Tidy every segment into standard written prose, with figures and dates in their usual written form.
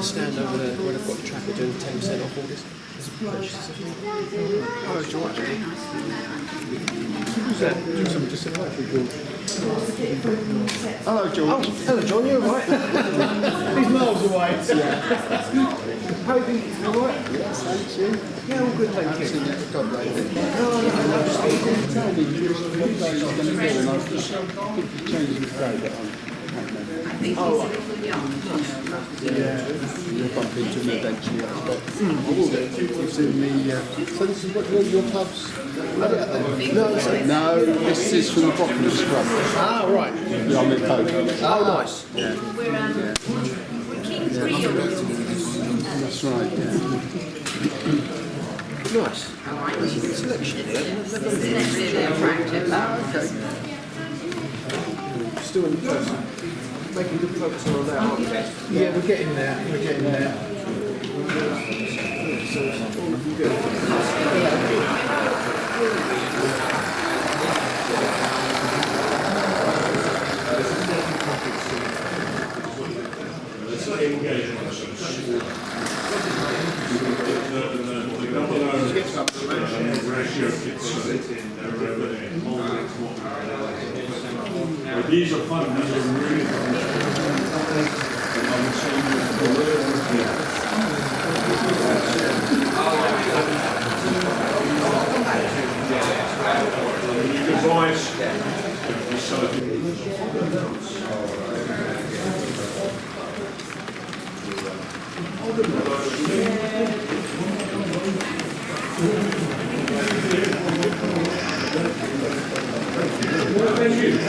Stand over there where they've got the tracker doing 10% off orders. Oh, George. Who's that? Somebody just said hi to George. Hello, George. Oh, hello, John. You all right? He's miles away. How are you doing? You all right? Yes, thanks. You? Yeah, all good, thank you. God, no, oh, yeah, you'll bump into me eventually. I will do. It's in the. So this is what your pubs? No, this is from the bottom of the scrub. Ah, right. Yeah, I'm in Coke. Oh, nice. Yeah. We're King's Real. That's right. Yeah. Nice. Good selection here. Okay. Still in the process. Making good progress on that, aren't we? Yeah, we're getting there. We're getting there. So it's all looking good. These are fun, these are really fun.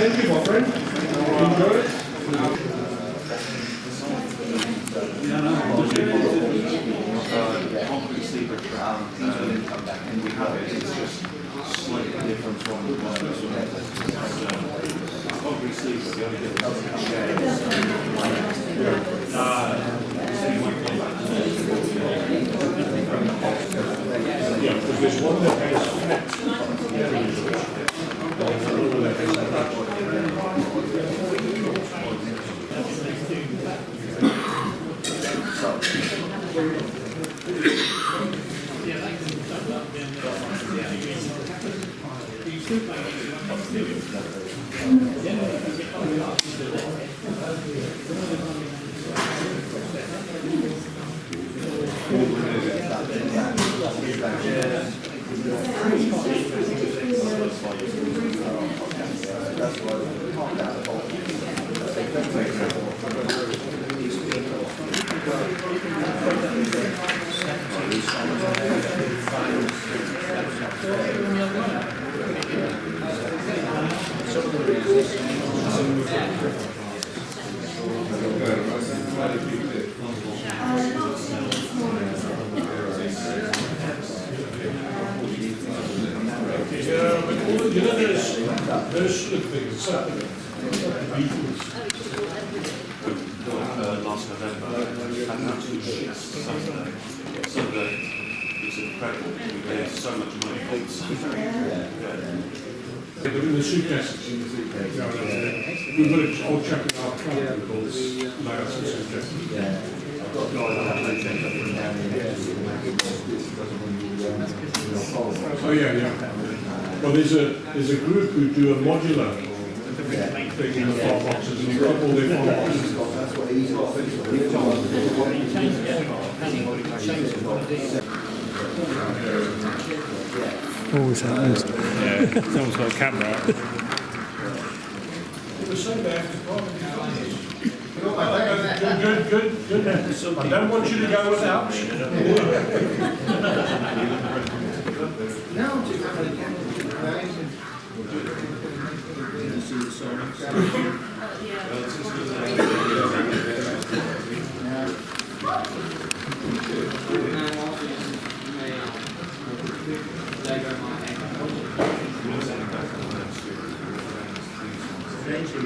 Thank you, my friend. Enjoy it. It's just slightly different from the one that's obviously the only yeah, because there's one that has there's things the Beatles last November and absolute shit Sunday. So it's incredible. We made so much money. They're in the suitcases. We've got to all check it out. Oh yeah, yeah. Well, there's a group who do a modular thing in the far boxes, and you've got all their far boxes. Always happens. Yeah, someone's got a camera. Good. I don't want you to go without. No, Anytime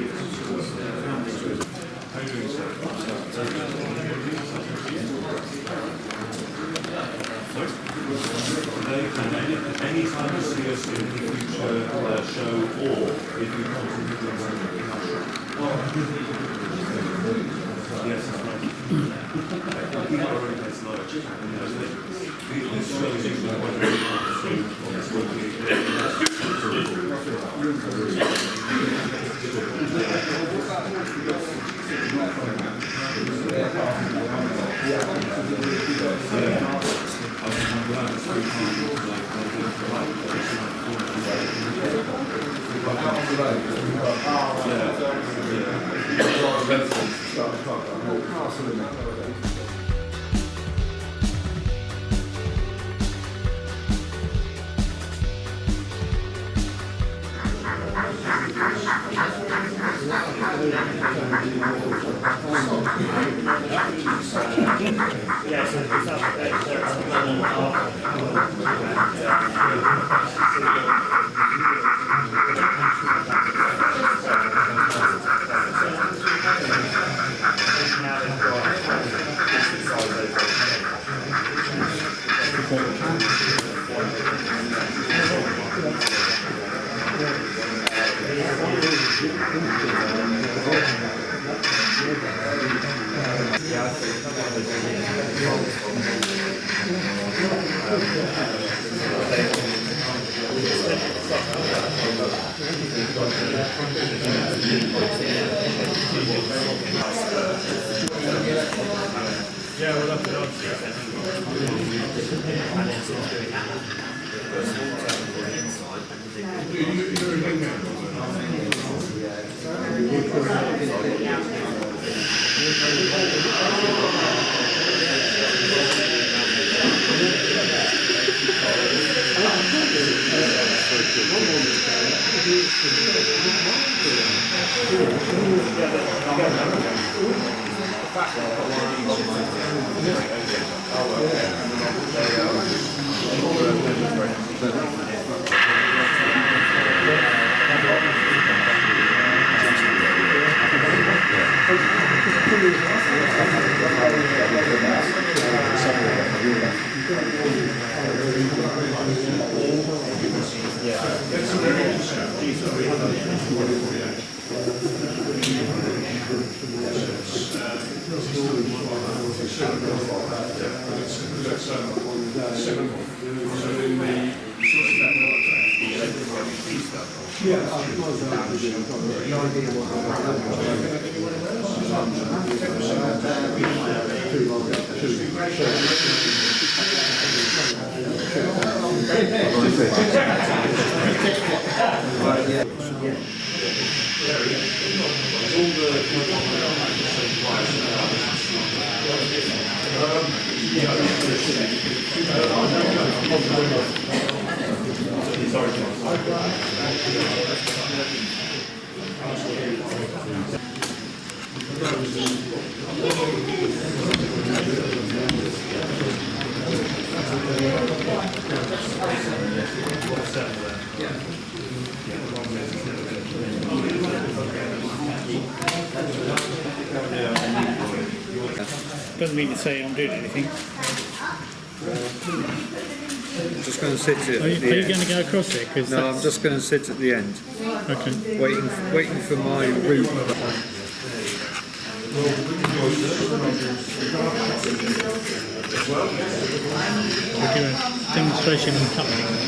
you see us in the future show, or if you come to Midlands in our show. Yes, that's right. We are already placed large. This show is usually quite very Doesn't mean to say I'm doing anything. I'm just going to sit at Are you the end. going to go across it? Cause No, I'm just going to sit at the end, okay. waiting for my route. We'll do a demonstration on cutting.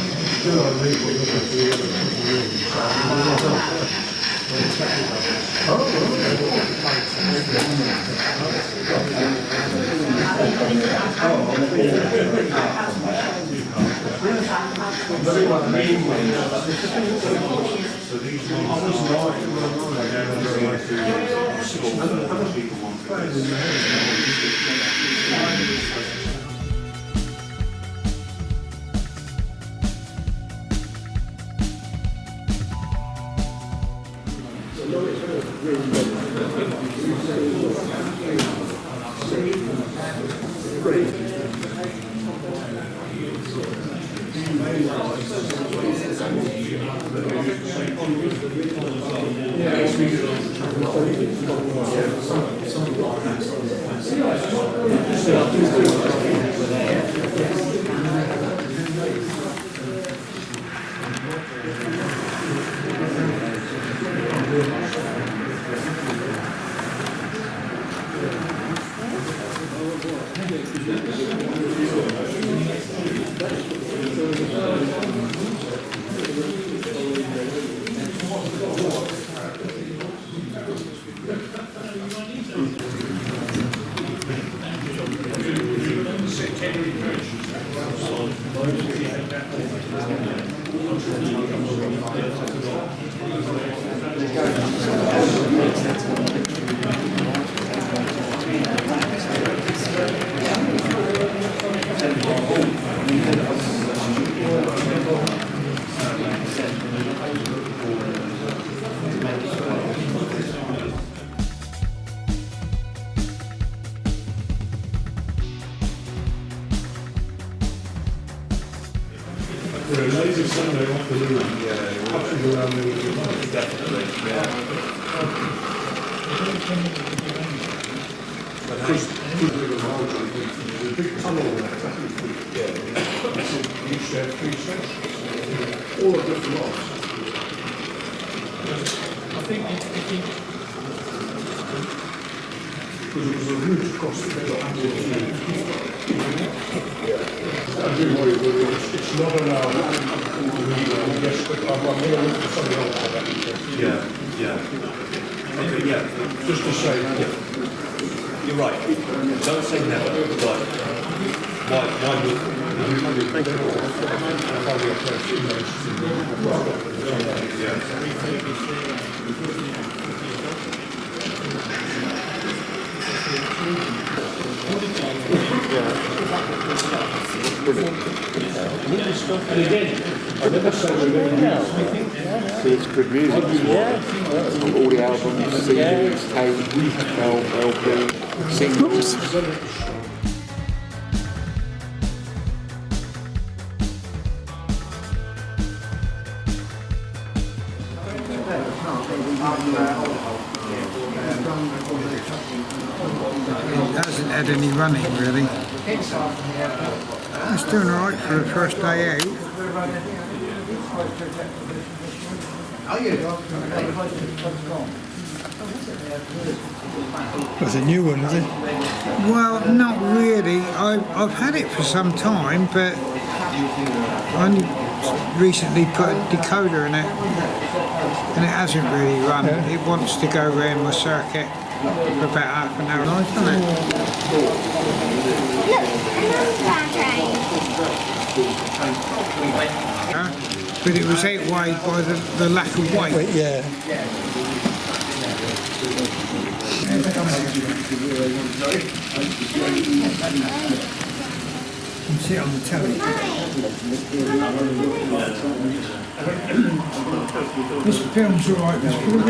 For a lazy Sunday afternoon, up and around the definitely, the big tunnel used to have 3 sections, all of different lots. I think because it was a route across the middle. It's not allowed. Yes, but I'm going to look for something else for that. Yeah. Okay, yeah. Just to say, You're right. Don't say never, but why would... and again, I never say we're going to use anything. See, it's good music. All the albums, CDs, tape, LP, singles. It hasn't had any running really. It's doing alright for the first day out. That's a new one, is it? Well, not really. I've had it for some time, but I only recently put a decoder in it, and it hasn't really run. It wants to go around my circuit for about half an hour, doesn't it? But it was outweighed by the lack of weight. Yeah. You can see it on the telly. This film's alright, but it's for the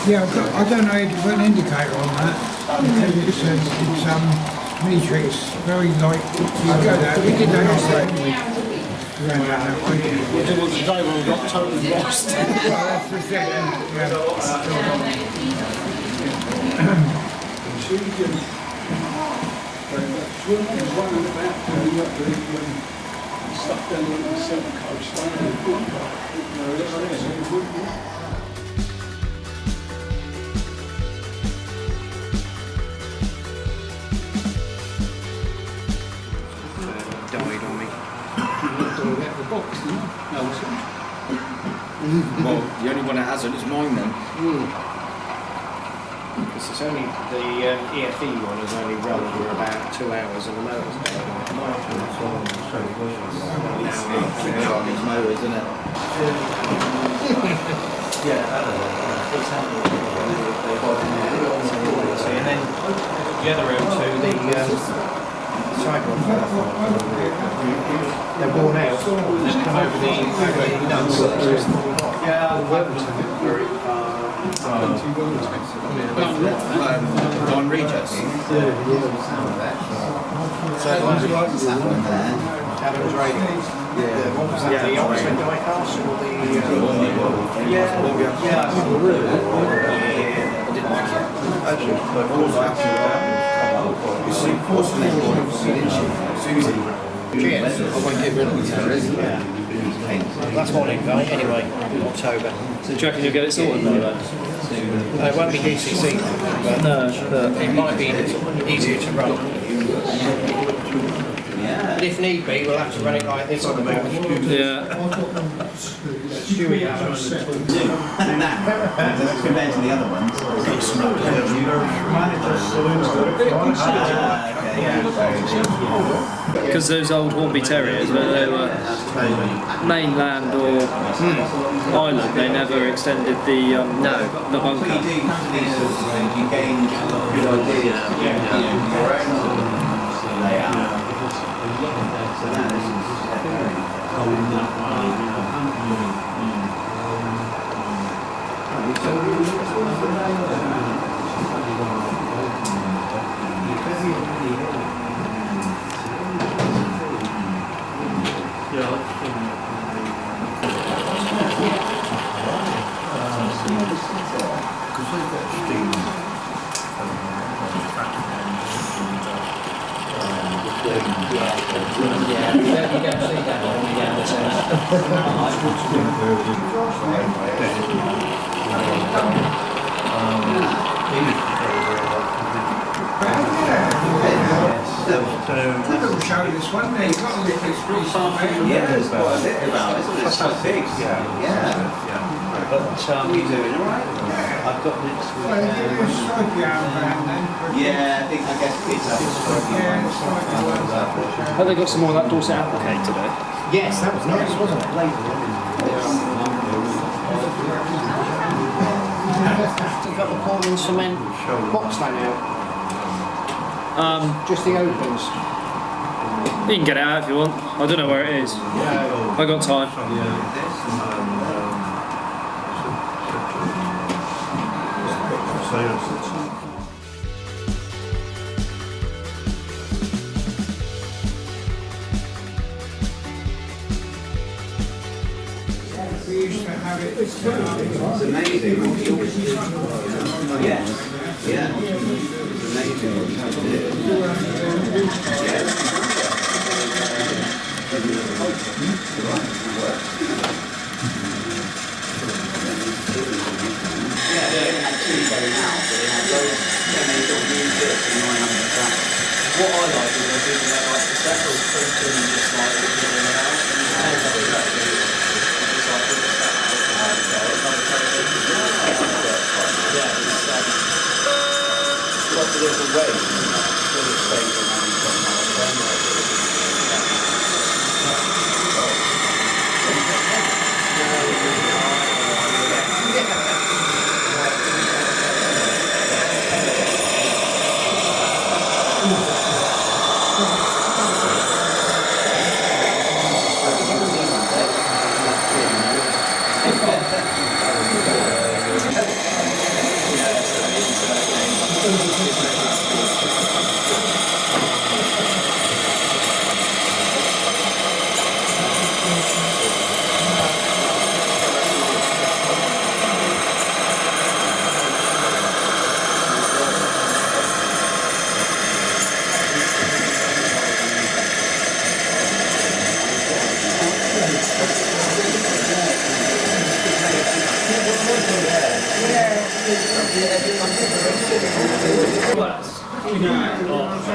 Yeah, I don't know how to put an indicator on that because it's matrix, very light. You go there, we did that yesterday. Around that way. We did one today when we got totally lost. Well, that's just it, yeah. Stuff down on the south coast. Died on me. Well, the only one that hasn't is mine then. Because it's only the EFE one is only run for about 2 hours and the motor's going. It's motors, isn't it? And then the other road to the sidewalk. They're worn out. Just come over the nuts. On Regis. So the ones that's happened there. Adam's Radio. What was that? The Oxford diecast or the... Cheers. I won't get rid of the terrors. That's one invite anyway, in October. So do you reckon you'll get it sorted now then? It won't be DCC, but it might be easier to run. But if need be, we'll have to run it like this on the mountain. Yeah. Stewie Compared to the other ones. Because those old Hornby Terriers, whether they were mainland or island, they never extended the bunker. You gain a good idea of your own layout. So that is Show this one there. You've got to look at this pretty yeah, there's quite a bit about it, isn't it? It's quite big. Yeah. But What are you doing, alright? I've got this. Well, they give you a stripy armband then. Yeah, I guess it's up. Have they got some more of that Dorset applique today? Yes, that was nice, wasn't it? You've got the Portland cement box fan out. Just the opens. You can get it out if you want. I don't know where it is. I got time. We used to have it. It's amazing. Yeah. Yeah. It's amazing what you have to do. Yeah, they had two going out, but they had loads, then they sort of used this and line up the back. What I like is they're doing that like the settled printing and just like looking in and out. And it's like exactly it's like with the settled another television. Yeah, it's lots of different ways. Really safe and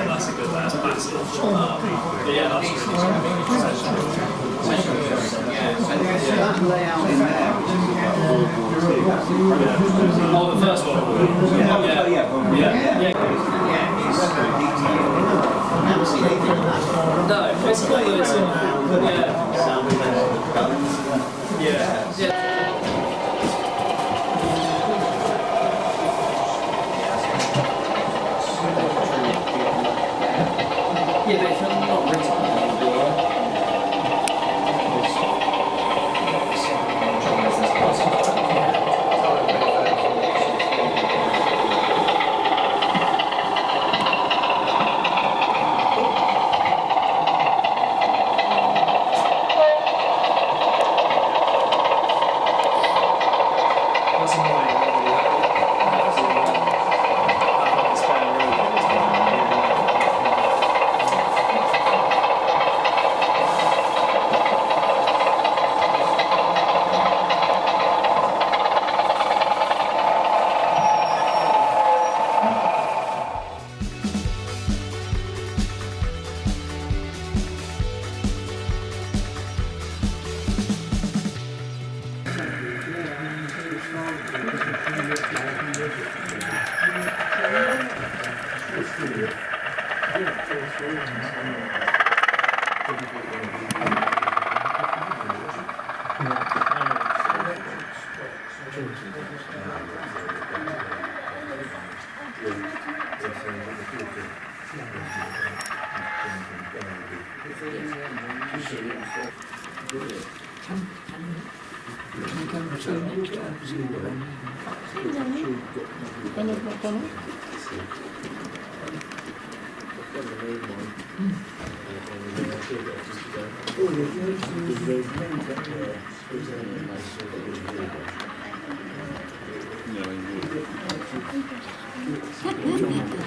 That's a good one. That's massive. Yeah, that's really That layout in there, which is Oh, the first one. No, it's cool that it's in. Yeah. Yeah, but if you're not written,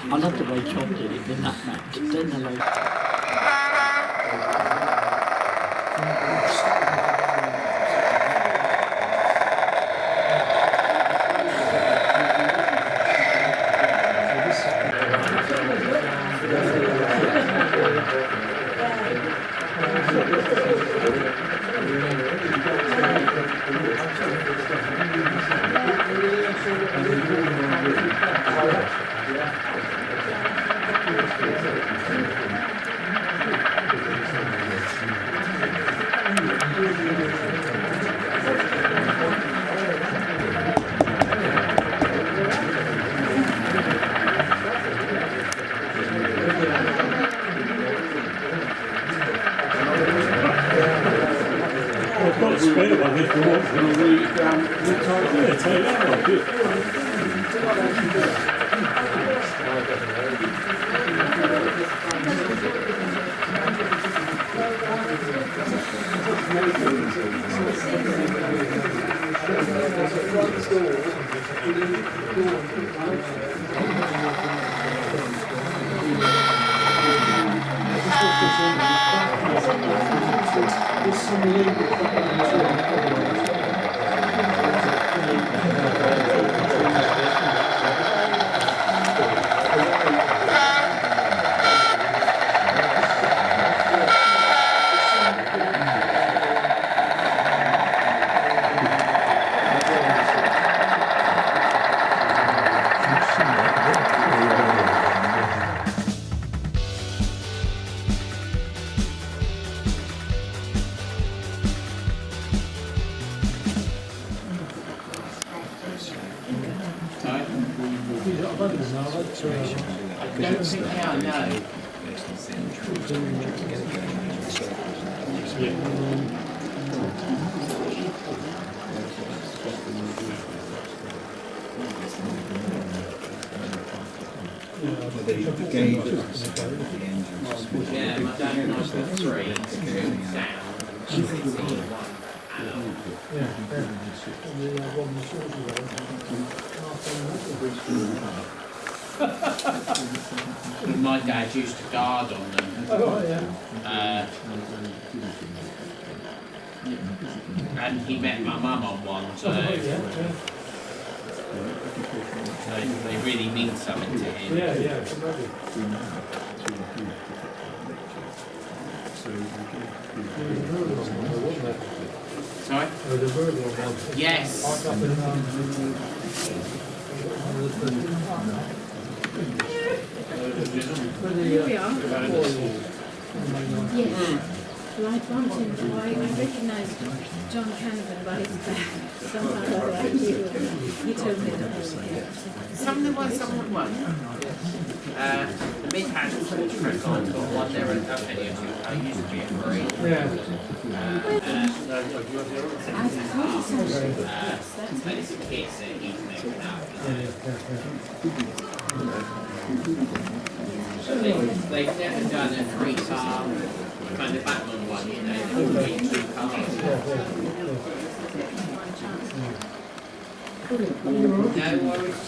I love the way John did it, then that match, then the low. My dad used to guard on them. And he met my mum on one, so they really mean something to him. Sorry? Yes. Here we are. Yes. Well, I bumped him. I recognised John Canavan by his back. Somehow or other, he told me that. Some of them won, some of them won. The mid-hand press on got one there and a penny or two. I used to be a free. And it's a kid that he's making out. They've never done a three-car kind of Batman one, you know, they've been 2 cars. No worries,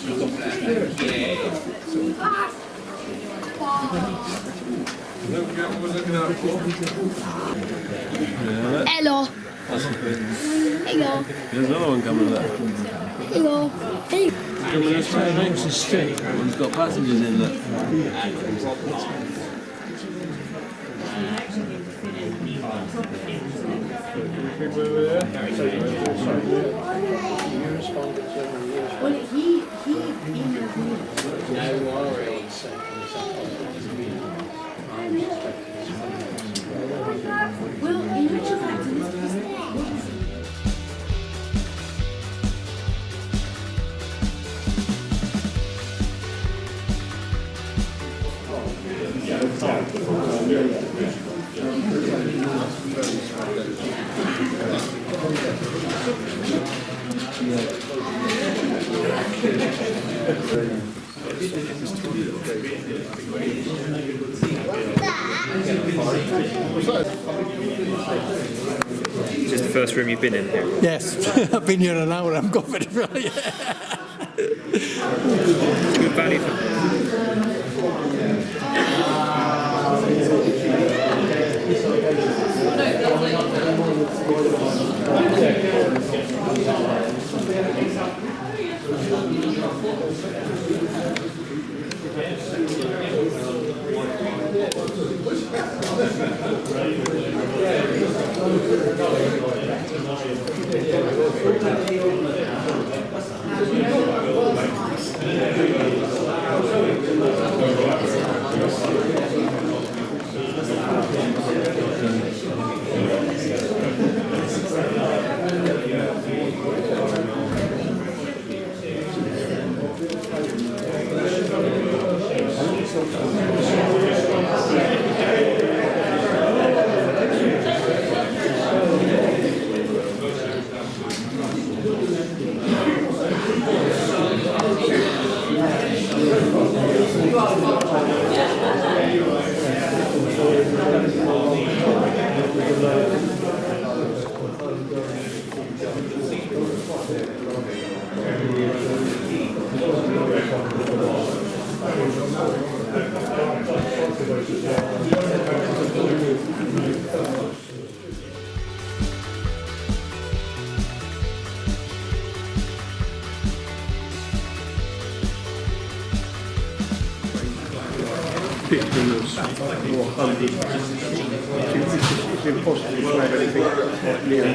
Hello. Hello. There's another one coming up. Hello. Hey. Coming this way next to street. One's got passengers in there. Well, he emailed me. No worries. Well, in actual fact, in this case, Is this the first room you've been in? Yes, I've been here an hour. I'm got it right. Good value for It's impossible to have anything near.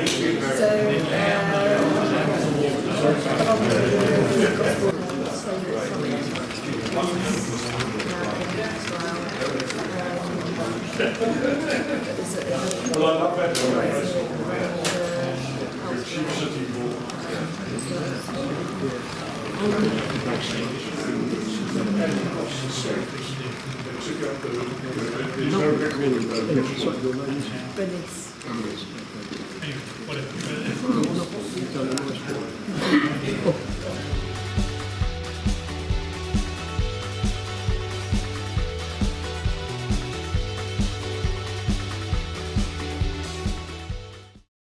Bernice.